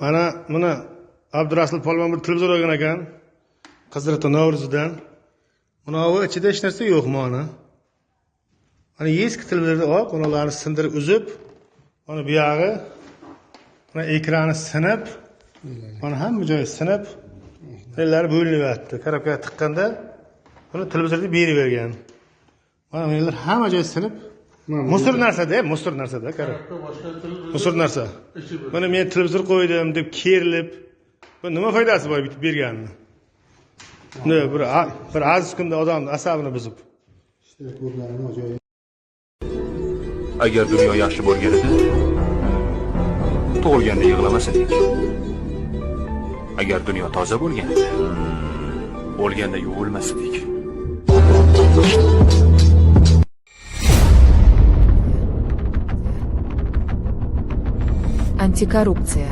Mana buni Abdurasul polvon bir televizor olgan ekan. Qiziriqda Navro'zidan. Bunavi ichida hech narsa yo'q mana. Mana eski televizorda olib, bularni sindirib uzib, mana bu yog'i mana ekrani sinib, mana hamma joyi sinib, tellar bo'linyapti. Karabka tiqqanda buni televizorga berib bergan. Mana bunlar hamma joyi sinib, musor narsada, musor narsada, qarab. Musor narsa. Mana men televizor qo'ydim deb kerilib, bu nima foydasi bor bitib berganini? Ne bir aziz kunda odamning asabini buzib. Agar dunyo yaxshi bo'lganida tug'ilganda yig'lamas edik. Agar dunyo toza bo'lganida o'lganda yuvilmas edik. Антикоррупция.